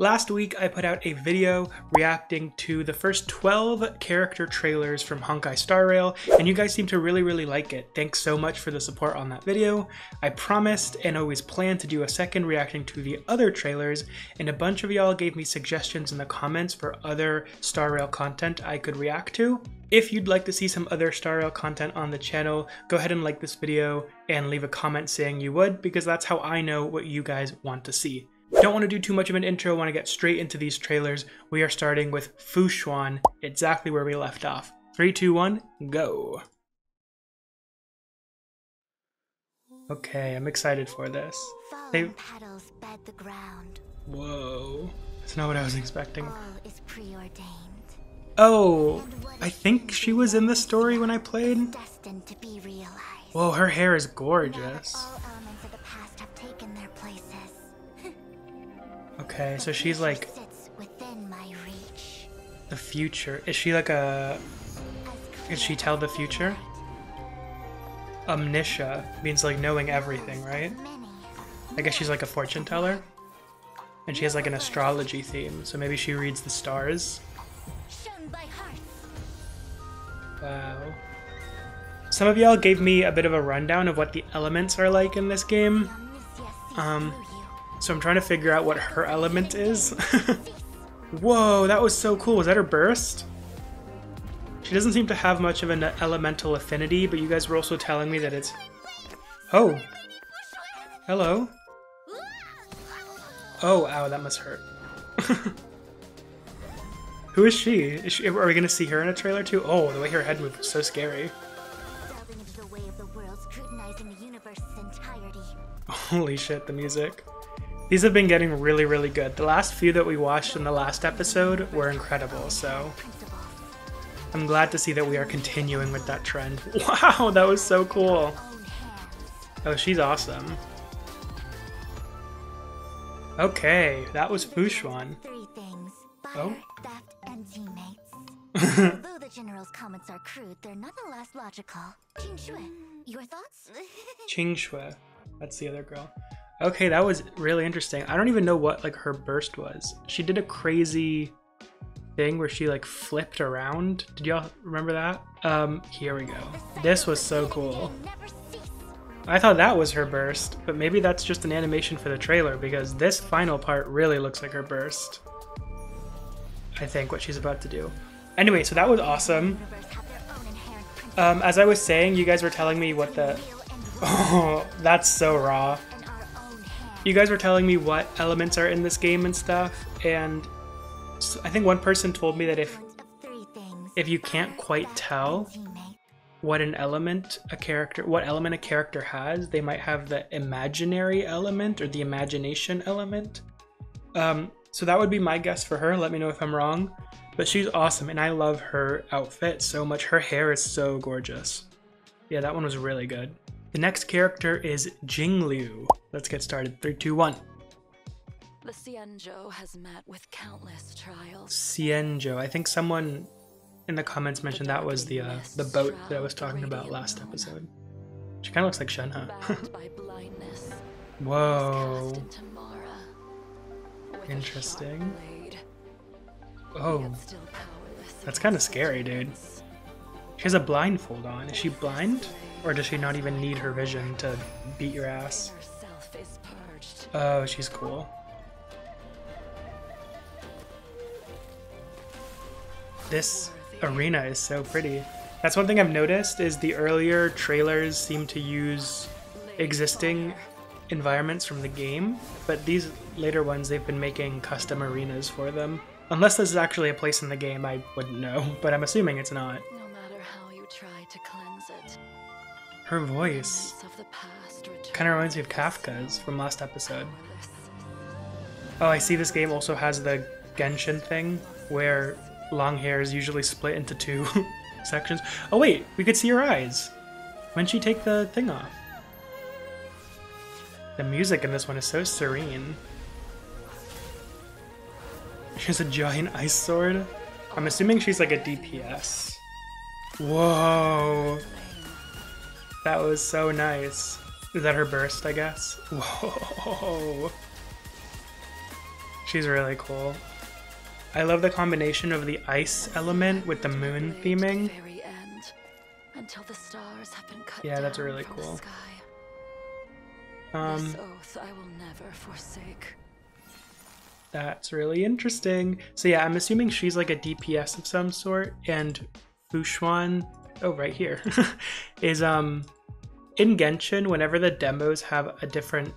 Last week, I put out a video reacting to the first 12 character trailers from Honkai Star Rail, and you guys seem to really like it. Thanks so much for the support on that video. I promised and always planned to do a second reacting to the other trailers, and a bunch of y'all gave me suggestions in the comments for other Star Rail content I could react to. If you'd like to see some other Star Rail content on the channel, go ahead and like this video and leave a comment saying you would, because that's how I know what you guys want to see. Don't want to do too much of an intro, want to get straight into these trailers. We are starting with Fu Xuan, exactly where we left off. 3, 2, 1, go! Okay, I'm excited for this. Petals bed the ground. Whoa, that's not what I was expecting. All is preordained. Oh, I think she was in the story when I played. Destined to be realized. Whoa, her hair is Now that gorgeous. all elements of the past have taken their places. Okay, so she's like Sits within my reach. the future. Is she like a... Can she tell the future? Omniscia means like knowing everything, right? I guess she's like a fortune teller. And she has like an astrology theme, so maybe she reads the stars. Shunned by hearts. Wow. Some of y'all gave me a bit of a rundown of what the elements are like in this game. So I'm trying to figure out what her element is. Whoa, that was so cool. Was that her burst? She doesn't seem to have much of an elemental affinity, but you guys were also telling me that it's... Oh! Hello? Oh, ow, that must hurt. Who is she? Are we gonna see her in a trailer too? Oh, the way her head moved was so scary. Delving into the way of the world, scrutinizing the universe's entirety. Holy shit, the music. These have been getting really good. The last few that we watched in the last episode were incredible, so I'm glad to see that we are continuing with that trend. Wow, that was so cool. Oh, she's awesome. Okay, that was Fu Xuan. Three things. Oh. Fire, theft, and teammates. Although the general's comments are crude, they're nonetheless logical. Qing Shui, your thoughts? Qing Shui. That's the other girl. Okay, that was really interesting. I don't even know what like her burst was. She did a crazy thing where she like flipped around. Did y'all remember that? Here we go. This was so cool. I thought that was her burst, but maybe that's just an animation for the trailer because this final part really looks like her burst. I think what she's about to do. Anyway, so that was awesome. As I was saying, you guys were telling me what the... Oh, that's so raw. You guys were telling me what elements are in this game and stuff, and I think one person told me that if you can't quite tell what element a character has, they might have the imaginary element or the imagination element. So that would be my guess for her. Let me know if I'm wrong. But she's awesome, and I love her outfit so much. Her hair is so gorgeous. Yeah, that one was really good. The next character is Jingliu. Let's get started. 3, 2, 1. The Xianzhou has met with countless trials. Xianzhou. I think someone in the comments mentioned that was the boat that I was talking about last episode. She kind of looks like Shenhe. Whoa. Interesting. Oh. That's kind of scary, dude. She has a blindfold on. Is she blind? Or does she not even need her vision to beat your ass? Oh, she's cool. This arena is so pretty. That's one thing I've noticed is the earlier trailers seem to use existing environments from the game, but these later ones they've been making custom arenas for them. Unless this is actually a place in the game, I wouldn't know, but I'm assuming it's not. No matter how you try to cleanse it, her voice kind of reminds me of Kafka's from last episode. Oh, I see this game also has the genshin thing where long hair is usually split into 2 sections. Oh wait, we could see her eyes. When'd she take the thing off? The music in this one is so serene. She has a giant ice sword. I'm assuming she's like a DPS. Whoa. That was so nice. Is that her burst, I guess? Whoa. She's really cool. I love the combination of the ice element with the moon theming. Very end, until the stars have been cut Yeah, that's down really from cool. the sky. This oath I will never forsake. That's really interesting. So yeah, I'm assuming she's like a DPS of some sort, and Fushuan, oh right here, is in Genshin, whenever the demos have a different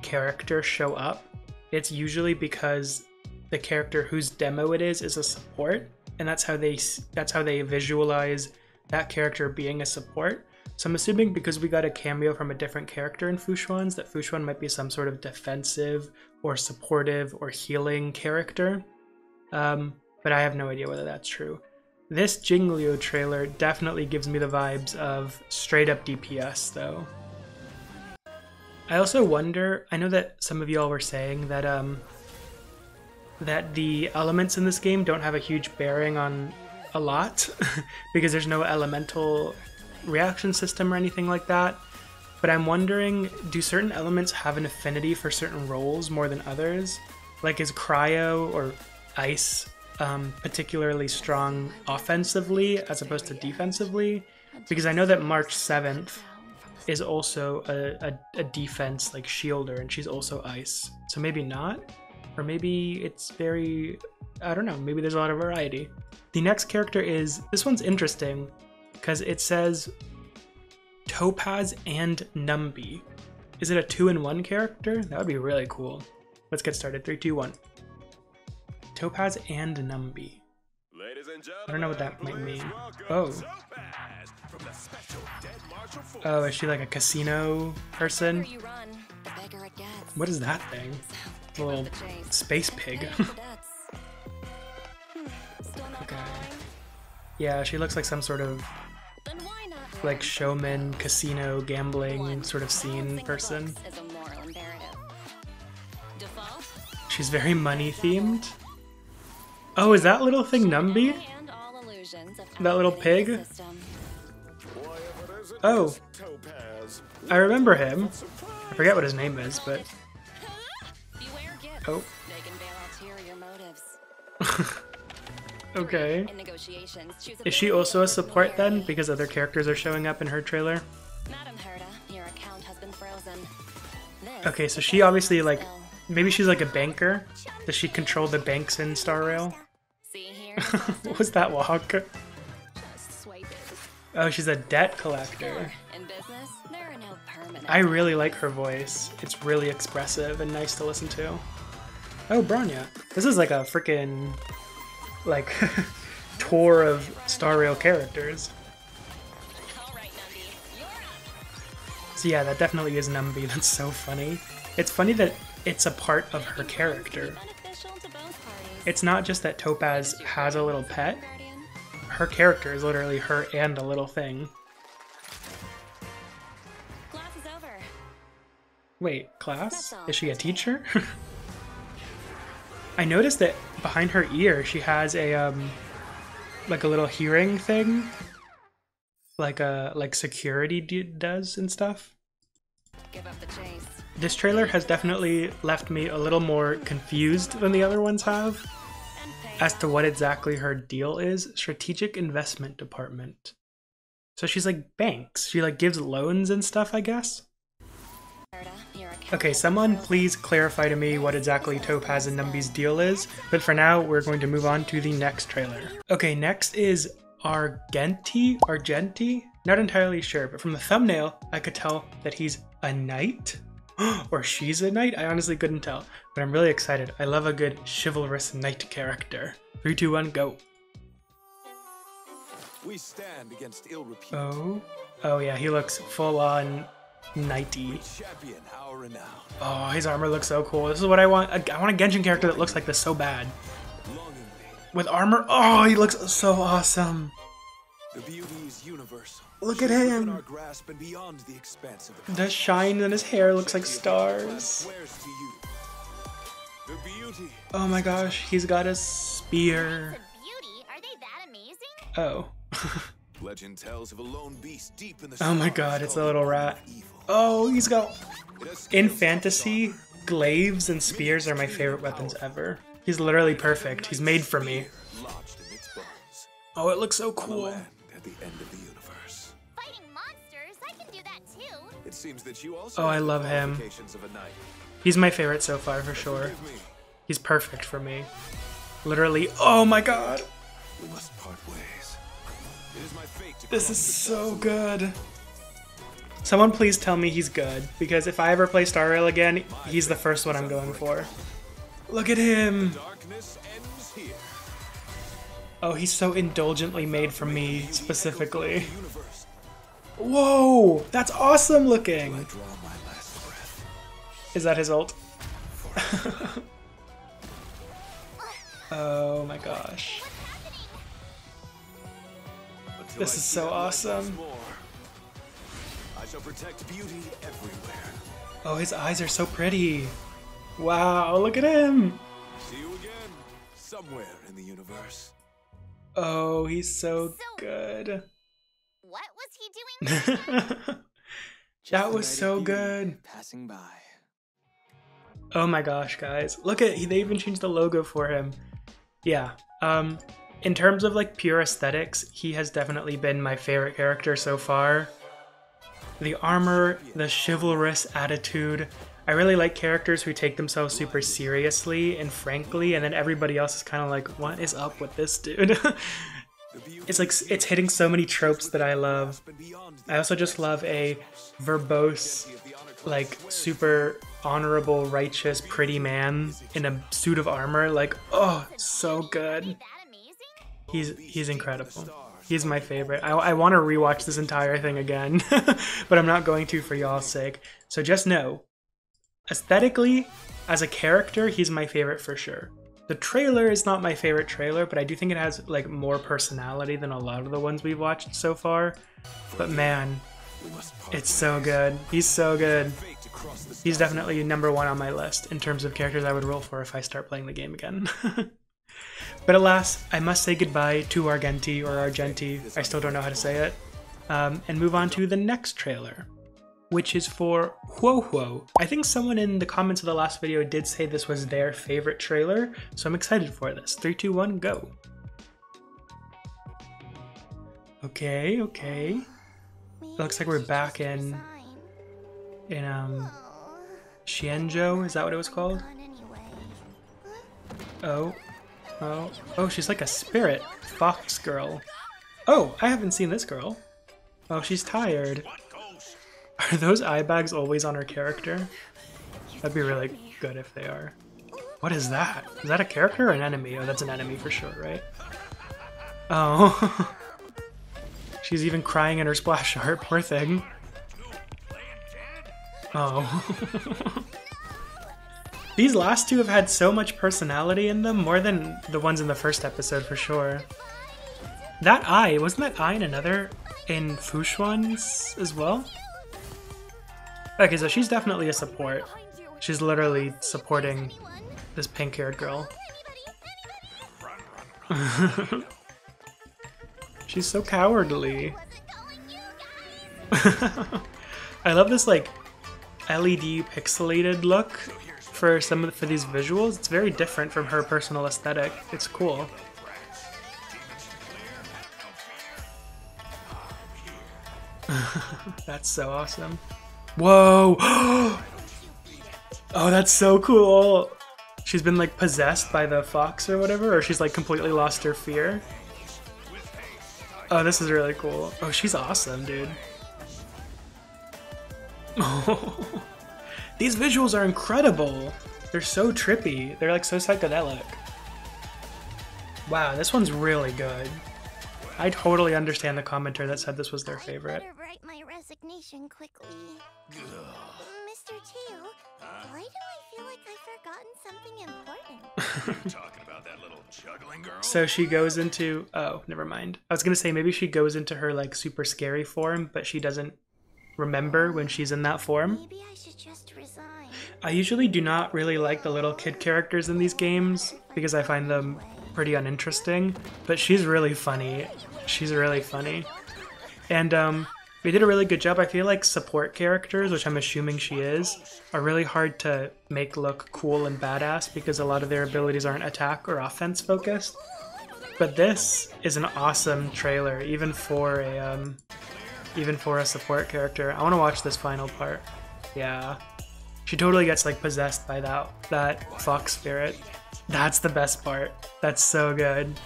character show up, it's usually because the character whose demo it is a support, and that's how they visualize that character being a support. So I'm assuming because we got a cameo from a different character in Fushuan's, that Fushuan might be some sort of defensive or supportive or healing character. But I have no idea whether that's true. This Jingliu trailer definitely gives me the vibes of straight up DPS though. I also wonder, I know that some of y'all were saying that that the elements in this game don't have a huge bearing on a lot because there's no elemental reaction system or anything like that. But I'm wondering, do certain elements have an affinity for certain roles more than others? Like, is cryo or ice particularly strong offensively as opposed to defensively? Because I know that March 7th is also a defense like shielder, and she's also ice. So maybe not? Or maybe it's very, I don't know, maybe there's a lot of variety. The next character is, this one's interesting because it says Topaz and Numby. Is it a 2-in-1 character? That would be really cool. Let's get started. 3, 2, 1. Topaz and Numby. I don't know what that might mean. Oh. Oh, is she like a casino person? What is that thing? A little space pig. Okay. Yeah, she looks like some sort of like showman, casino, gambling sort of scene person. She's very money themed. Oh, is that little thing Numby? That little pig? Oh, I remember him. I forget what his name is, but... Oh. Okay. Is she also a support then, because other characters are showing up in her trailer? Okay, so she obviously, like, maybe she's like a banker. Does she control the banks in Star Rail? What was that walk? Oh, she's a debt collector. I really like her voice. It's really expressive and nice to listen to. Oh, Bronya. This is like a freaking like tour of Star Rail characters. So yeah, that definitely is Numby. That's so funny. It's funny that it's a part of her character. It's not just that Topaz has a little pet. Her character is literally her and a little thing. Wait, class? Is she a teacher? I noticed that behind her ear she has a like a little hearing thing, like security does and stuff. This trailer has definitely left me a little more confused than the other ones have as to what exactly her deal is. Strategic Investment Department. So she's like banks. She like gives loans and stuff, I guess. Okay, someone please clarify to me what exactly Topaz and Numby's deal is, but for now we're going to move on to the next trailer. Okay, next is Argenti? Not entirely sure, but from the thumbnail I could tell that he's a knight? Or she's a knight? I honestly couldn't tell, but I'm really excited. I love a good chivalrous knight character. 3, 2, 1, go. We stand against ill repute. Oh yeah, he looks full on knighty. Oh, his armor looks so cool. This is what I want. I want a Genshin character that looks like this so bad. With armor. Oh, he looks so awesome. The beauty is universal. Look at him. Our grasp and beyond the expanse of the The shine in his hair looks like stars. The beauty. Oh my gosh, he's got a spear. Beauty? Are they that amazing? Oh. Legend tells of a lone beast deep in the Oh my god, it's a little rat. Oh, he's got... In fantasy, glaives and spears are my favorite weapons ever. He's literally perfect. He's made for me. Lodged in its bones. Oh, it looks so On a cool. land at the end of the universe. Fighting monsters, I can do that too. It seems that you also Oh, I have the love him. qualifications of a knight. He's my favorite so far for sure. Forgive me. He's perfect for me. Literally, oh my god. We must part ways. It is my fate to This cross is the so chasm. good. Someone please tell me he's good, because if I ever play Star Rail again, he's the first one I'm going for. Look at him! Darkness ends here. Oh, he's so indulgently made for me, specifically. The universe. Whoa! That's awesome looking! I draw my last breath. Is that his ult? Oh my gosh. Until This I is see so that light once awesome. more, I shall protect beauty everywhere. Oh, his eyes are so pretty. Wow, look at him! See you again, somewhere in the universe. Oh, he's so good. What was he doing? That was so good. Passing by. Oh my gosh, guys. Look at, they even changed the logo for him. Yeah. In terms of like pure aesthetics, he has definitely been my favorite character so far. The armor, the chivalrous attitude. I really like characters who take themselves super seriously and frankly, and then everybody else is kind of like, what is up with this dude? It's like, it's hitting so many tropes that I love. I also just love a verbose, like super honorable, righteous, pretty man in a suit of armor. Like, oh, so good. That amazing? He's incredible. He's my favorite. I want to rewatch this entire thing again, but I'm not going to for y'all's sake. So just know, aesthetically, as a character, he's my favorite for sure. The trailer is not my favorite trailer, but I do think it has like more personality than a lot of the ones we've watched so far. But man, it's so good. He's so good. He's definitely #1 on my list in terms of characters I would roll for if I start playing the game again. But alas, I must say goodbye to Argenti, or Argenti, I still don't know how to say it, and move on to the next trailer, which is for Huo Huo. I think someone in the comments of the last video did say this was their favorite trailer, so I'm excited for this. 3, 2, 1, go. Okay. It looks like we're back in Xianzhou, is that what it was called? Oh, she's like a spirit fox girl. Oh, I haven't seen this girl. Oh, she's tired. Are those eye bags always on her character? That'd be really good if they are. What is that? Is that a character or an enemy? Oh, that's an enemy for sure, right? Oh. She's even crying in her splash art, poor thing. Oh. These last two have had so much personality in them, more than the ones in the first episode for sure. That eye, wasn't that eye in another, in Fushuan's as well? Okay, so she's definitely a support. She's literally supporting this pink-haired girl. She's so cowardly. I love this like LED pixelated look for these visuals. It's very different from her personal aesthetic. It's cool. That's so awesome. Whoa! Oh, that's so cool. She's been like possessed by the fox or whatever, or she's like completely lost her fear. Oh, this is really cool. Oh, she's awesome, dude. Oh. These visuals are incredible. They're so trippy. They're like so psychedelic. Wow, this one's really good. I totally understand the commenter that said this was their favorite. I better write my resignation quickly. Mr. Teal, why do I feel like I've forgotten something important? Talking about that little juggling girl? So she goes into... Oh, never mind. I was gonna say maybe she goes into her like super scary form, but she doesn't remember when she's in that form. Maybe I should just resign. I usually do not really like the little kid characters in these games because I find them pretty uninteresting, but she's really funny. She's really funny. And They did a really good job. I feel like support characters, which I'm assuming she is, are really hard to make look cool and badass because a lot of their abilities aren't attack or offense focused. But this is an awesome trailer, even for a support character. I want to watch this final part. Yeah, she totally gets like possessed by that fox spirit. That's the best part. That's so good.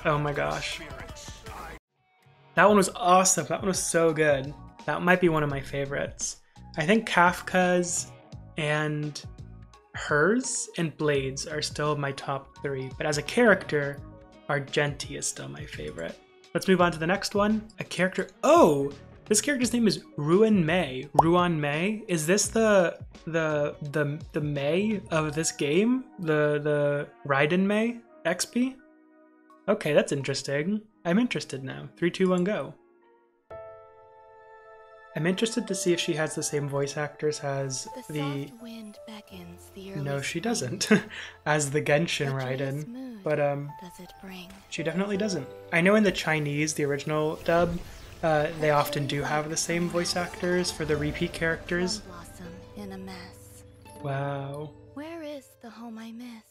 Oh my gosh. That one was awesome. That one was so good. That might be one of my favorites. I think Kafka's and hers and Blade's are still my top 3, but as a character, Argenti is still my favorite. Let's move on to the next one. A character. Oh, this character's name is Ruan Mei. Ruan Mei. Is this the Mei of this game? The Raiden Mei XP? Okay, that's interesting. I'm interested now. 3, 2, 1, go. I'm interested to see if she has the same voice actors as the soft wind beckons the no, early she spring. doesn't. As the Genshin What joyous Raiden. mood But does it bring? she definitely doesn't. I know in the Chinese, the original dub, they often do have the same voice actors for the repeat characters. Plum blossom in a mess. Wow. Where is the home I miss?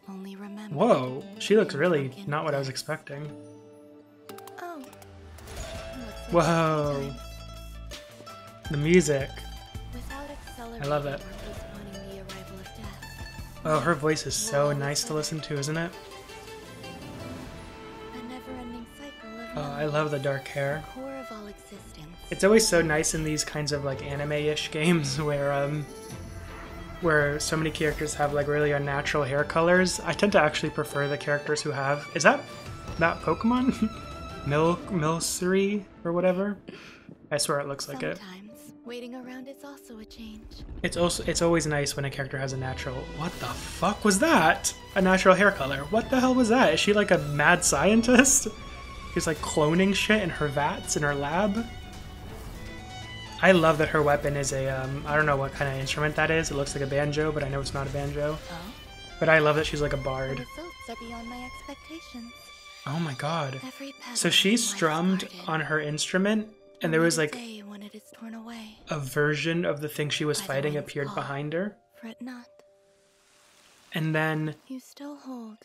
Only remember. Whoa, she looks in really drunken not what I was bliss. expecting. Oh. Looks like Whoa. time. The music. Without accelerating I love it. or postponing the arrival of death. Oh, her voice is so nice to listen to, isn't it? A never-ending cycle of Oh, I love the dark hair. core of all existence. It's always so nice in these kinds of like anime-ish games where so many characters have like really unnatural hair colors. I tend to actually prefer the characters who have. Is that Pokemon? Milcery or whatever? I swear it looks like it. Sometimes waiting around is also a change. It's always nice when a character has a natural. What the fuck was that? A natural hair color. What the hell was that? Is she like a mad scientist? She's like cloning shit in her vats in her lab. I love that her weapon is a I don't know what kind of instrument that is. It looks like a banjo, but I know it's not a banjo. Oh? But I love that she's like a The bard. results are beyond my expectations. Oh my god. Every petal So she in life strummed parted. on her instrument, and there was Only like the day when it is torn away. a version of the thing she was By the fighting wind's appeared call. behind her. Fret not. And then You still hold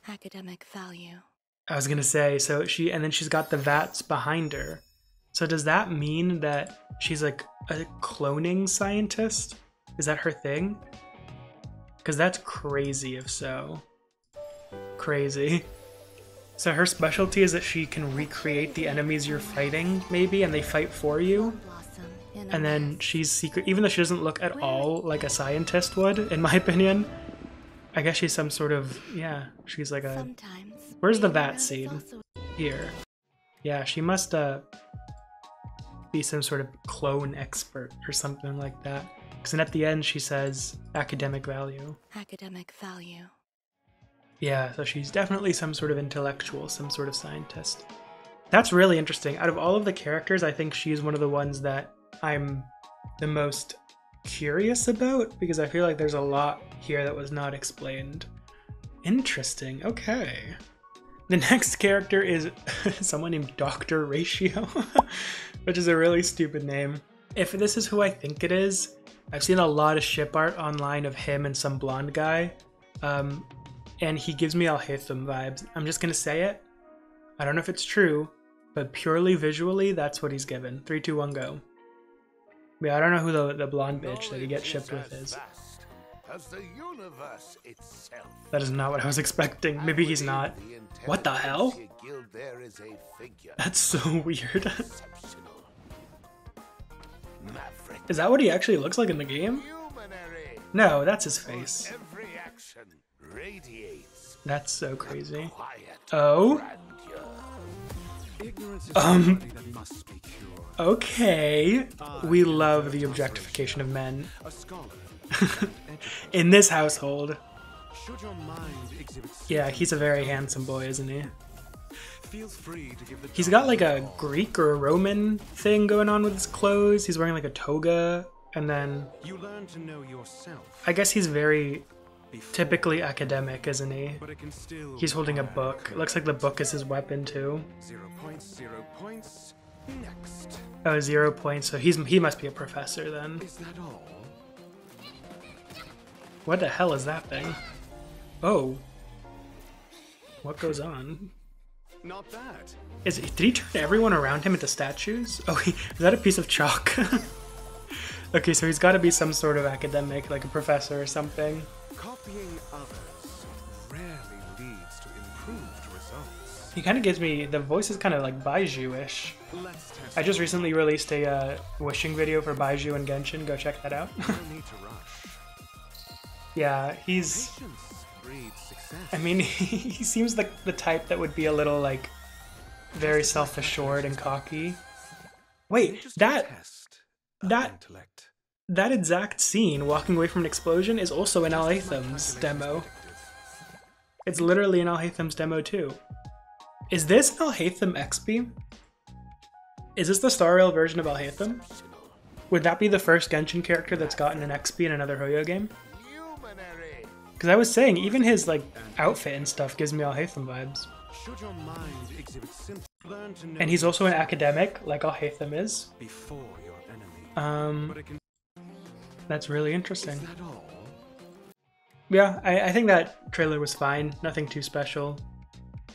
academic value. I was gonna say, so and then she's got the vats behind her. So does that mean that she's like a cloning scientist? Is that her thing? Because that's crazy if so. Crazy. So her specialty is that she can recreate the enemies you're fighting, maybe, and they fight for you. Plum blossom in a And then mess. she's secret, even though she doesn't look at all like a scientist would, in my opinion. I guess she's some sort of, yeah, she's like a, Sometimes where's the waiting vat around is scene? also- here. Yeah, she must be some sort of clone expert or something like that. Because then at the end she says academic value. Academic value. Yeah, so she's definitely some sort of intellectual, some sort of scientist. That's really interesting. Out of all of the characters, I think she's one of the ones that I'm the most curious about because I feel like there's a lot here that was not explained. Interesting. Okay. The next character is someone named Dr. Ratio, which is a really stupid name. If this is who I think it is, I've seen a lot of ship art online of him and some blonde guy, and he gives me Alhaitham vibes. I'm just gonna say it. I don't know if it's true, but purely visually, that's what he's given. 3, 2, 1, go. Yeah, I don't know who the blonde bitch that he gets shipped with is. As the universe itself. That is not what I was expecting. Maybe he's not. What the hell? Guild there is a figure. That's so weird. Exceptional. Maverick. Is that what he actually looks like in the game? Luminary. No, that's his face. Every action radiates That's so crazy. quiet Oh? grandeur. Ignorance is a malady that must be cured. Okay. We love the objectification of men. A scholar, In this household. should your mind exhibit Yeah, he's a very handsome boy, isn't he? feels free to give the He's got like a Greek or a Roman thing going on with his clothes. He's wearing like a toga. And then You learn to know yourself, I guess he's very typically academic, isn't he? but it can still He's holding a book. It looks like the book is his weapon too. 0 points, 0 points. Next. Oh, 0 points. So he must be a professor then. Is that all? What the hell is that thing? Oh. What goes on? Not bad. Did he turn everyone around him into statues? Oh, is that a piece of chalk? Okay, so he's got to be some sort of academic, like a professor or something. Copying others rarely leads to improved results. He kind of gives me, the voice is kind of like Baiju-ish. Let's test. I just recently released a wishing video for Baiju and Genshin. Go check that out. No need to rush. Yeah, he's... Patience breeds success. I mean, he seems like the type that would be a little, like, very self-assured and cocky. Wait, Just a that test of intellect. exact scene, walking away from an explosion, is also in Alhaitham's demo. It's literally in Alhaitham's demo too. Is this an Alhaitham XP? Is this the Star Rail version of Alhaitham? Would that be the first Genshin character that's gotten an XP in another Hoyo game? Because I was saying, even his like outfit and stuff gives me Alhaitham vibes. Should your mind exhibit simple, learn to know And he's also an academic, like Alhaitham is. before your enemy. But it can. That's really interesting. Is that all? Yeah, I think that trailer was fine. Nothing too special.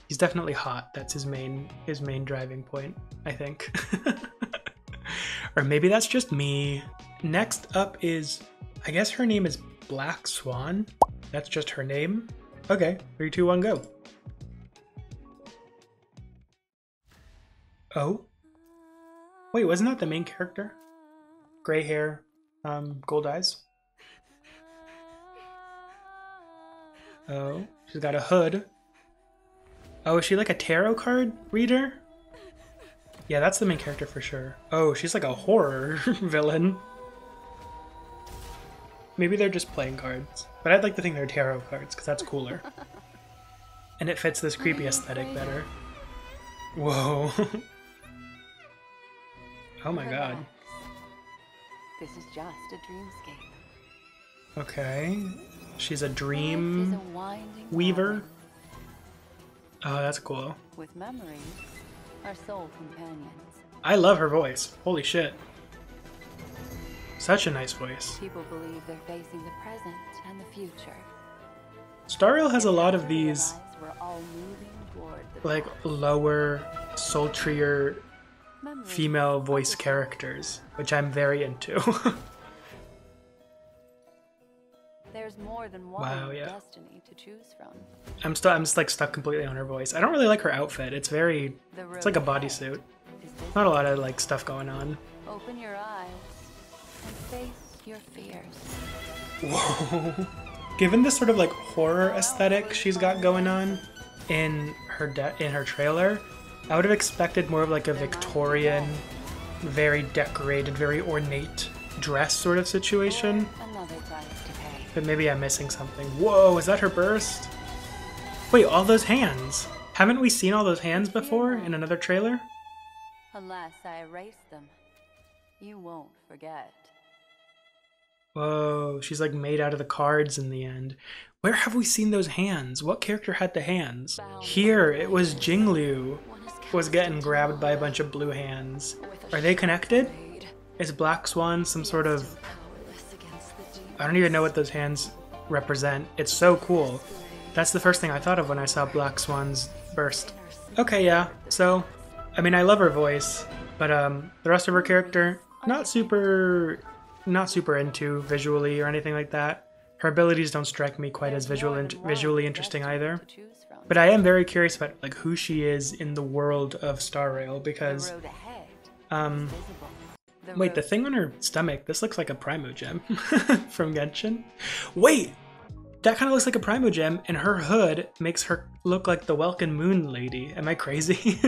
He's definitely hot. That's his main driving point, I think. Or maybe that's just me. Next up is, I guess her name is Black Swan. That's just her name. Okay, 3, 2, 1, go. Oh? Wait, wasn't that the main character? Gray hair, gold eyes. Oh, she's got a hood. Oh, is she like a tarot card reader? Yeah, that's the main character for sure. Oh, she's like a horror villain. Maybe they're just playing cards. But I'd like to think they're tarot cards, because that's cooler. And it fits this creepy aesthetic better. Whoa. Oh my god. This is just a dreamscape. Okay. She's a Life is dream a winding weaver. labyrinth. Oh, that's cool. With memories, our soul companions. I love her voice. Holy shit. Such a nice voice. People believe they're facing the present and the future. Star Rail has a lot of these, We're all moving toward the like, past. lower, sultrier Memories female voice characters, which I'm very into. There's more than one Wow, yeah. destiny to choose from. I'm just like stuck completely on her voice. I don't really like her outfit. It's very, The it's like a road ahead bodysuit. is this. Not a lot of like stuff going on. Open your eyes and face your fears. Whoa. Given this sort of like horror aesthetic she's got going on in her trailer, I would have expected more of like a Victorian, very decorated, very ornate dress sort of situation. Another price to pay. But maybe I'm missing something. Whoa, is that her burst? Wait, all those hands. Haven't we seen all those hands before in another trailer? Unless I erase them, you won't forget. Whoa, she's like made out of the cards in the end. Where have we seen those hands? What character had the hands? Here, it was Jinglu was getting grabbed by a bunch of blue hands. Are they connected? Is Black Swan some sort of... I don't even know what those hands represent. It's so cool. That's the first thing I thought of when I saw Black Swan's burst. Okay, yeah, so... I mean, I love her voice, but the rest of her character, not super into visually or anything like that. Her abilities don't strike me quite as visually interesting either. But I am very curious about like who she is in the world of Star Rail because The road ahead is visible. wait, the thing on her stomach, this looks like a Primogem from Genshin. Wait, that kind of looks like a Primogem, and her hood makes her look like the Welcome Moon Lady. Am I crazy?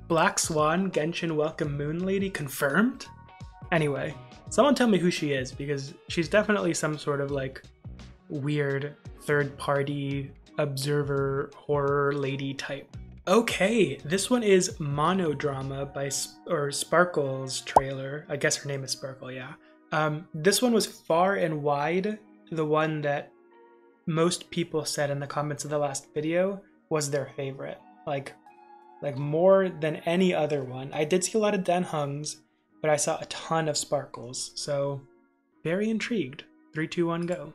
Black Swan, Genshin Welcome Moon Lady confirmed? Anyway, someone tell me who she is, because she's definitely some sort of like weird third-party observer horror lady type. Okay, this one is Monodrama by Sparkle's trailer. I guess her name is Sparkle, yeah. This one was far and wide the one that most people said in the comments of the last video was their favorite. Like, like more than any other one. I did see a lot of Dan Hungs, but I saw a ton of sparkles, so very intrigued. 3, 2, 1, go.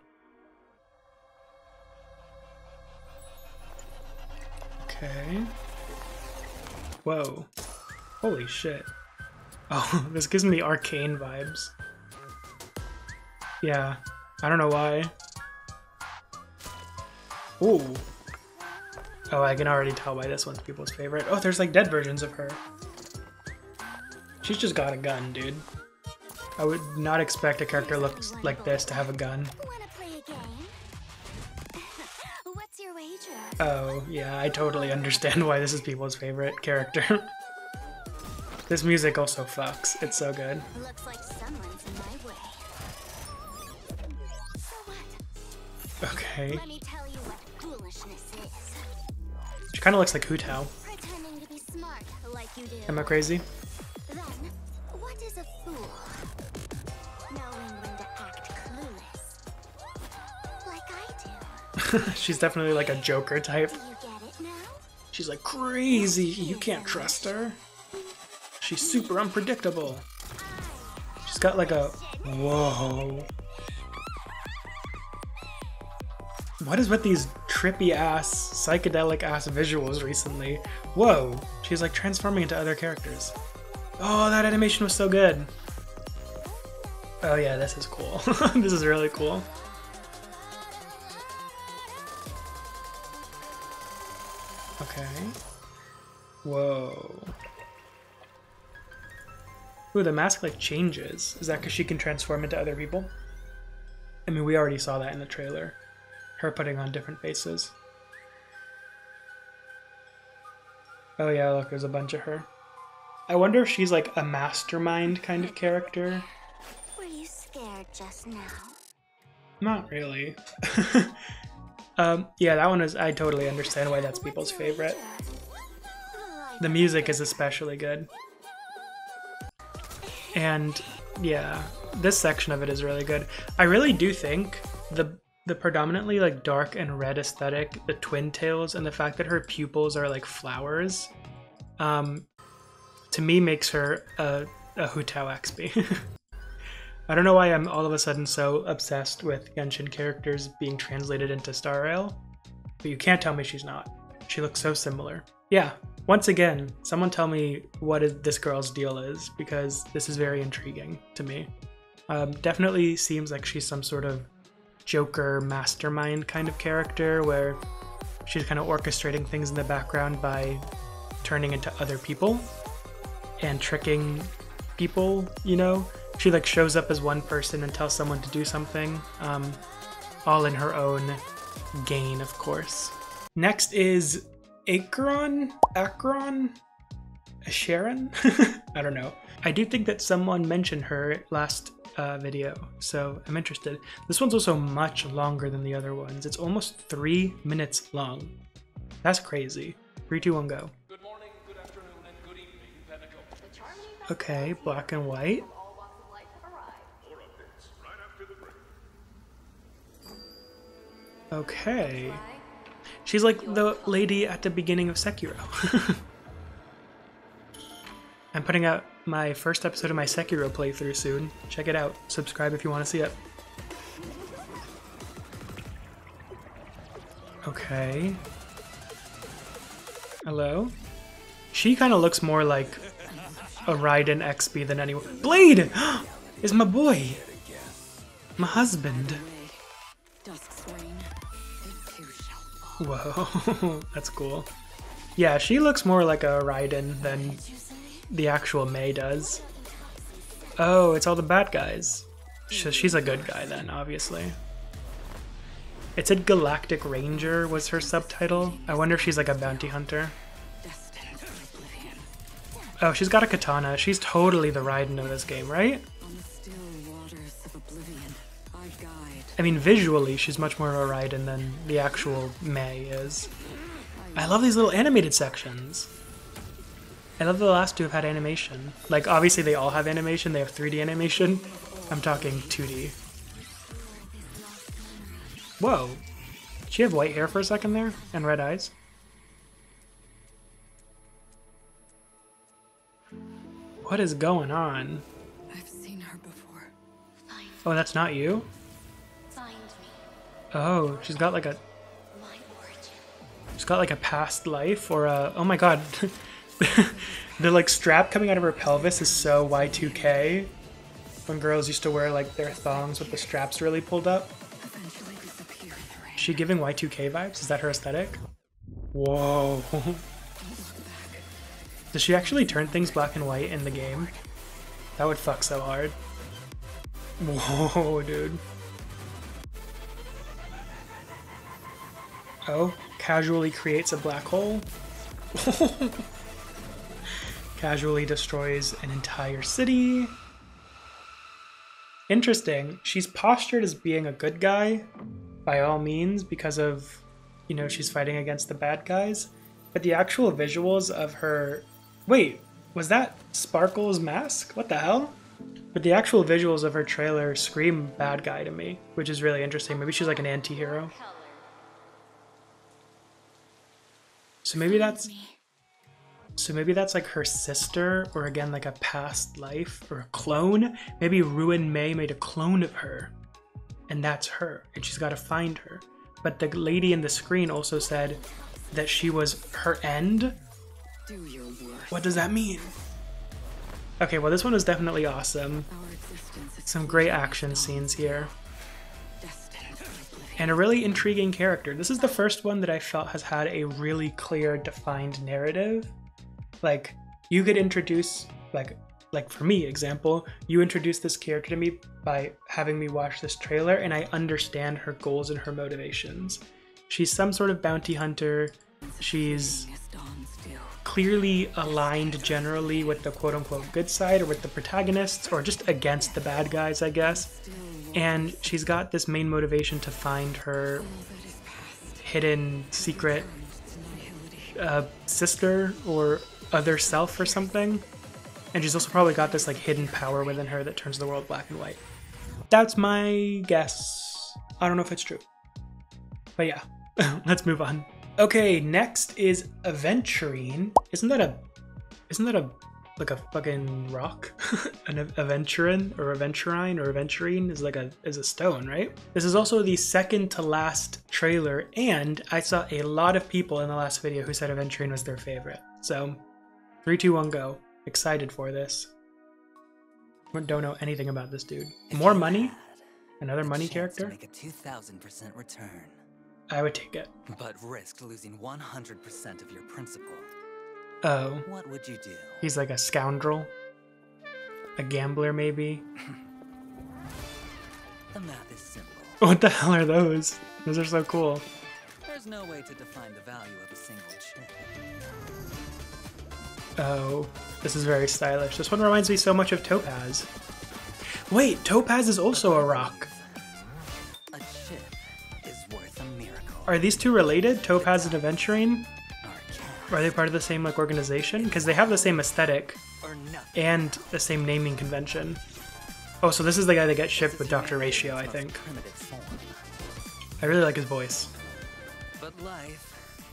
Okay. Whoa. Holy shit. Oh, this gives me arcane vibes. Yeah, I don't know why. Ooh. Oh, I can already tell why this one's people's favorite. Oh, there's like dead versions of her. She's just got a gun, dude. I would not expect a character looks like this to have a gun. Wanna play a game? What's your wager? Oh, yeah, I totally understand why this is people's favorite character. This music also fucks. It's so good. Looks like someone's in my way. So what? Okay. Let me tell you what foolishness is. She kind of looks like Hu Tao. Pretending to be smart like you do. Am I crazy? Then, what is a fool? Knowing when to act clueless. Like I do. She's definitely like a Joker type. Do you get it now? She's like crazy. You can't trust her. She's super unpredictable. She's got like a... Whoa. What is with these trippy ass, psychedelic ass visuals recently? Whoa. She's like transforming into other characters. Oh, that animation was so good. Oh yeah, this is cool. This is really cool. Okay. Whoa. Ooh, the mask like changes. Is that because she can transform into other people? I mean, we already saw that in the trailer. Her putting on different faces. Oh yeah, look, there's a bunch of her. I wonder if she's like a mastermind kind of character. Were you scared just now? Not really. Yeah, that one is, I totally understand why that's people's favorite. The music is especially good. And yeah, this section of it is really good. I really do think the predominantly like dark and red aesthetic, the twin tails, and the fact that her pupils are like flowers, to me makes her a Hu Tao XP. I don't know why I'm all of a sudden so obsessed with Genshin characters being translated into Star Rail, but you can't tell me she's not. She looks so similar. Yeah, once again, someone tell me what this girl's deal is, because this is very intriguing to me. Definitely seems like she's some sort of Joker mastermind kind of character where she's kind of orchestrating things in the background by turning into other people and tricking people, you know? She like shows up as one person and tells someone to do something, all in her own gain, of course. Next is Acheron? Sharon? I don't know. I do think that someone mentioned her last video, so I'm interested. This one's also much longer than the other ones. It's almost 3 minutes long. That's crazy. 3, 2, 1, go. Good morning, good afternoon, and good evening, Pentacle. Okay, black and white. Okay. She's like the lady at the beginning of Sekiro. I'm putting out my first episode of my Sekiro playthrough soon. Check it out. Subscribe if you want to see it. Okay. Hello? She kind of looks more like a Raiden XP than anyone. Blade! Is my boy. My husband. Whoa, that's cool. Yeah, she looks more like a Raiden than the actual Mei does. Oh, it's all the bad guys. She's a good guy then, obviously. It said Galactic Ranger was her subtitle. I wonder if she's like a bounty hunter. Oh, she's got a katana. She's totally the Raiden of this game, right? I mean, visually, she's much more of a Raiden than the actual Mei is. I love these little animated sections. I love the last two have had animation. Like, obviously they all have animation. They have 3D animation. I'm talking 2D. Whoa. Did she have white hair for a second there? And red eyes? What is going on? I've seen her before. Find, Oh, that's not you? find me. Oh, she's got like a My origin. she's got like a past life or a oh my god. The like strap coming out of her pelvis is so Y2K. When girls used to wear like their thongs with the straps really pulled up. Eventually disappear in the rain. Is she giving Y2K vibes? Is that her aesthetic? Whoa. Don't look back. Does she actually turn things black and white in the game? That would fuck so hard. Whoa, dude. Oh, casually creates a black hole. Casually destroys an entire city. Interesting. She's postured as being a good guy, by all means, because of, you know, she's fighting against the bad guys. But the actual visuals of her... Wait, was that Sparkle's mask? What the hell? But the actual visuals of her trailer scream bad guy to me, which is really interesting. Maybe she's like an anti-hero. So maybe that's... So maybe that's like her sister, or again like a past life, or a clone. Maybe Ruin May made a clone of her, and that's her, and she's got to find her. But the lady in the screen also said that she was her end. Do your worst. What does that mean? Okay, well this one was definitely awesome. Our existence is Some great action scenes here. destined for oblivion. And a really intriguing character. This is the first one that I felt has had a really clear, defined narrative. Like, you could introduce, like for me, example, you introduce this character to me by having me watch this trailer, and I understand her goals and her motivations. She's some sort of bounty hunter. She's As dawn still. clearly aligned generally with the quote-unquote good side, or with the protagonists, or just against the bad guys, I guess. And she's got this main motivation to find her hidden secret sister or other self or something. And she's also probably got this like hidden power within her that turns the world black and white. That's my guess. I don't know if it's true, but yeah. Let's move on. Okay, next is Aventurine. Isn't that a like a fucking rock? An Aventurine or Aventurine or Aventurine is a stone, right? This is also the second to last trailer, and I saw a lot of people in the last video who said Aventurine was their favorite. So 3, 2, 1, go. Excited for this. Don't know anything about this dude. More money? Another money character? Make a 2,000% return, I would take it. but risk losing 100% of your principal. Oh, What would you do? he's like a scoundrel. A gambler, maybe. The math is simple. What the hell are those? Those are so cool. There's no way to define the value of a single chip. Oh, this is very stylish. This one reminds me so much of Topaz. Wait, Topaz is also a rock. A chip is worth a miracle. Are these two related? Topaz and Aventurine? Or Are they part of the same like organization? Because they have the same aesthetic or nothing. and the same naming convention. Oh, so this is the guy that gets shipped with Dr. Ratio, I think. Primitive form. I really like his voice. But life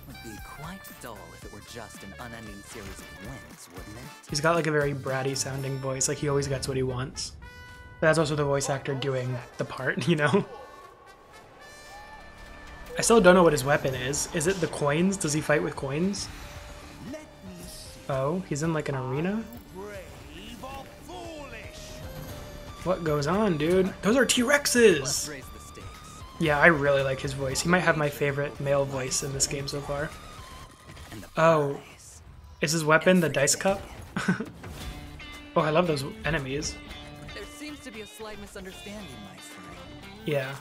would be quite dull if it were just an unending series of wins, wouldn't it? He's got like a very bratty sounding voice, like he always gets what he wants. But that's also the voice actor doing the part, you know? I still don't know what his weapon is. Is it the coins? Does he fight with coins? Oh, he's in like an arena? What goes on, dude? Those are Let's T-Rexes! raise the stakes. Yeah, I really like his voice. He might have my favorite male voice in this game so far. And the Oh, prize. is his weapon the dice cup? Oh, I love those enemies. There seems to be a slight misunderstanding, my friend. Yeah.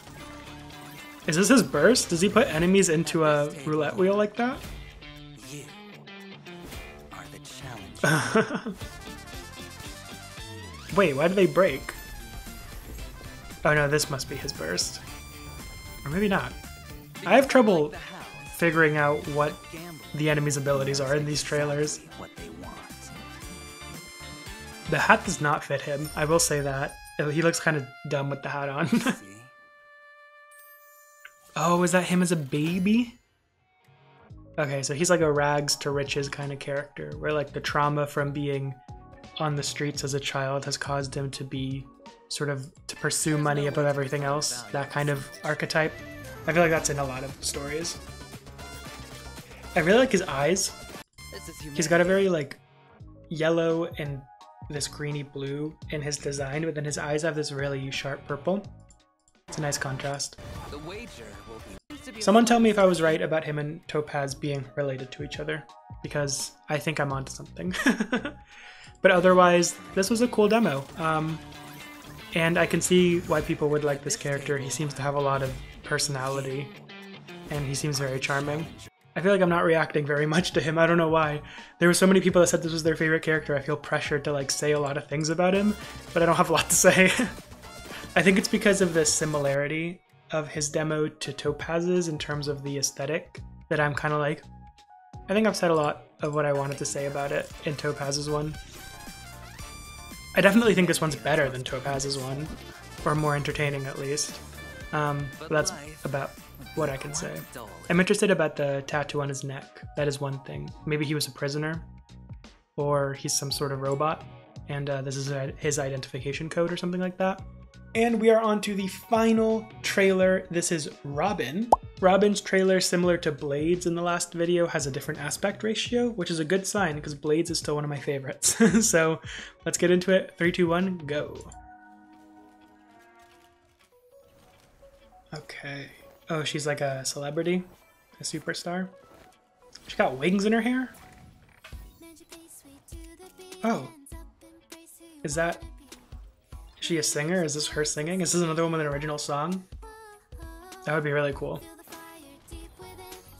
Is this his burst? Does he put enemies into a roulette wheel like that? You are the challenge. Wait, why do they break? Oh no, this must be his burst. Or maybe not. I have trouble The house, figuring out what gamble, the enemy's abilities are in these trailers. what they want. The hat does not fit him, I will say that. He looks kind of dumb with the hat on. See? Oh, is that him as a baby? Okay, so he's like a rags to riches kind of character, where like the trauma from being on the streets as a child has caused him to be sort of to pursue money above everything else, that kind of archetype. I feel like that's in a lot of stories. I really like his eyes. He's got a very like yellow and this greeny blue in his design, but then his eyes have this really sharp purple. It's a nice contrast. The wager will be... Someone tell me if I was right about him and Topaz being related to each other, because I think I'm onto something. But otherwise, this was a cool demo. And I can see why people would like this character. He seems to have a lot of personality, and he seems very charming. I feel like I'm not reacting very much to him. I don't know why. There were so many people that said this was their favorite character. I feel pressured to like say a lot of things about him, but I don't have a lot to say. I think it's because of the similarity of his demo to Topaz's in terms of the aesthetic that I'm kind of like, I think I've said a lot of what I wanted to say about it in Topaz's one. I definitely think this one's better than Topaz's one, or more entertaining at least. But that's about what I can say. I'm interested about the tattoo on his neck. That is one thing. Maybe he was a prisoner, or he's some sort of robot, and this is his identification code or something like that. And we are on to the final trailer. This is Robin. Robin's trailer, similar to Blades in the last video, has a different aspect ratio, which is a good sign because Blades is still one of my favorites. So let's get into it. 3, 2, 1, go. Okay. Oh, she's like a celebrity, a superstar. She got wings in her hair? Oh. Is that... Is she a singer? Is this her singing? Is this another one with an original song? That would be really cool.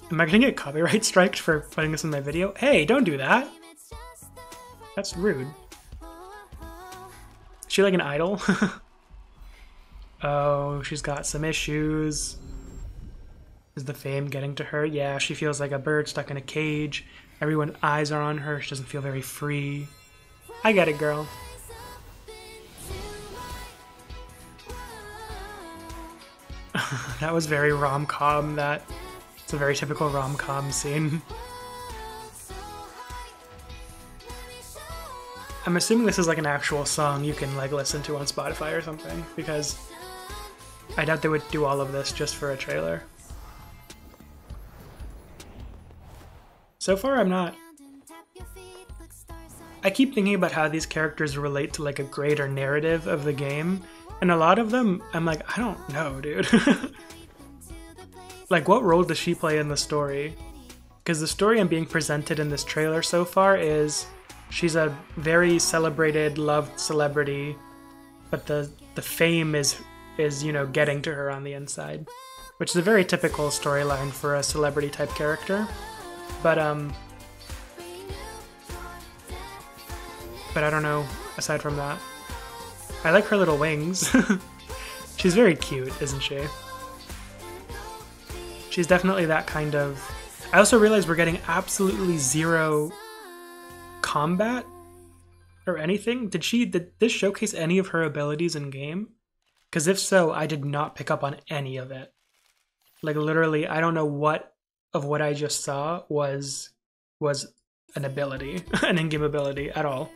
Am I gonna get copyright striked for putting this in my video? Hey, don't do that! That's rude. Is she like an idol? Oh, she's got some issues. Is the fame getting to her? Yeah, she feels like a bird stuck in a cage. Everyone's eyes are on her. She doesn't feel very free. I get it, girl. That was very rom-com. It's a very typical rom-com scene. I'm assuming this is like an actual song you can like listen to on Spotify or something, because I doubt they would do all of this just for a trailer. So far, I'm not. I keep thinking about how these characters relate to like a greater narrative of the game, and a lot of them, I'm like, I don't know, dude. Like, what role does she play in the story? Because the story I'm being presented in this trailer so far is she's a very celebrated, loved celebrity, but the fame is, you know, getting to her on the inside, which is a very typical storyline for a celebrity type character. But I don't know, aside from that. I like her little wings. She's very cute, isn't she? She's definitely that kind of... I also realize we're getting absolutely zero combat or anything. Did this showcase any of her abilities in game? Because if so, I did not pick up on any of it. Like literally, I don't know what of what I just saw was an ability, an in-game ability at all.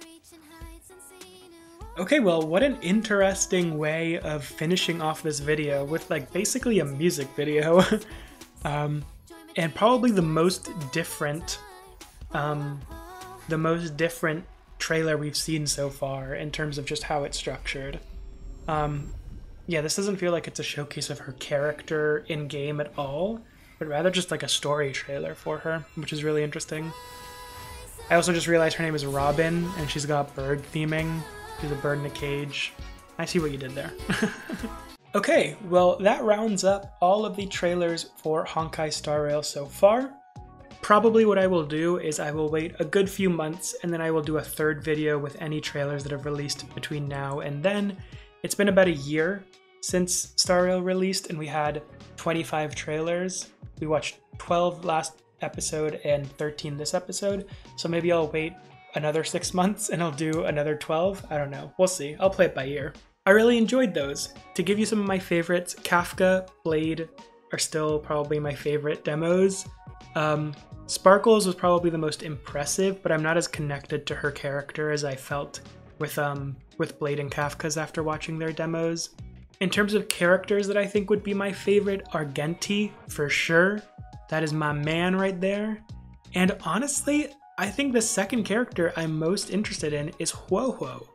Okay, well, what an interesting way of finishing off this video with like basically a music video. And probably the most different trailer we've seen so far in terms of just how it's structured. Yeah, this doesn't feel like it's a showcase of her character in game at all, but rather just like a story trailer for her, which is really interesting. I also just realized her name is Robin, and she's got bird theming. She's a bird in a cage. I see what you did there. Okay, well, that rounds up all of the trailers for Honkai Star Rail so far. Probably what I will do is I will wait a good few months, and then I will do a third video with any trailers that have released between now and then. It's been about a year since Star Rail released, and we had 25 trailers. We watched 12 last episode and 13 this episode, so maybe I'll wait another 6 months and I'll do another 12. I don't know. We'll see. I'll play it by ear. I really enjoyed those. To give you some of my favorites, Kafka, Blade, are still probably my favorite demos. Sparkles was probably the most impressive, but I'm not as connected to her character as I felt with Blade and Kafka's after watching their demos. In terms of characters that I think would be my favorite, Argenti for sure. That is my man right there. And honestly, I think the second character I'm most interested in is Huohuo.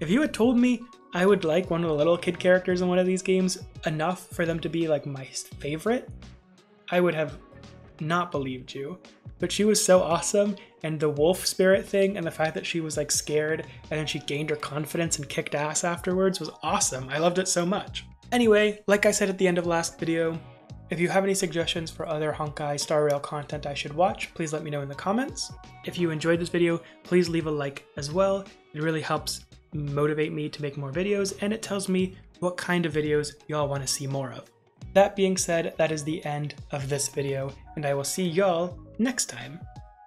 If you had told me I would like one of the little kid characters in one of these games enough for them to be like my favorite, I would have not believed you. But she was so awesome, and the wolf spirit thing and the fact that she was like scared and then she gained her confidence and kicked ass afterwards was awesome. I loved it so much. Anyway, like I said at the end of last video, if you have any suggestions for other Honkai Star Rail content I should watch, please let me know in the comments. If you enjoyed this video, please leave a like as well. It really helps motivate me to make more videos, and it tells me what kind of videos y'all want to see more of. That being said, that is the end of this video, and I will see y'all next time.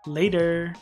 Later!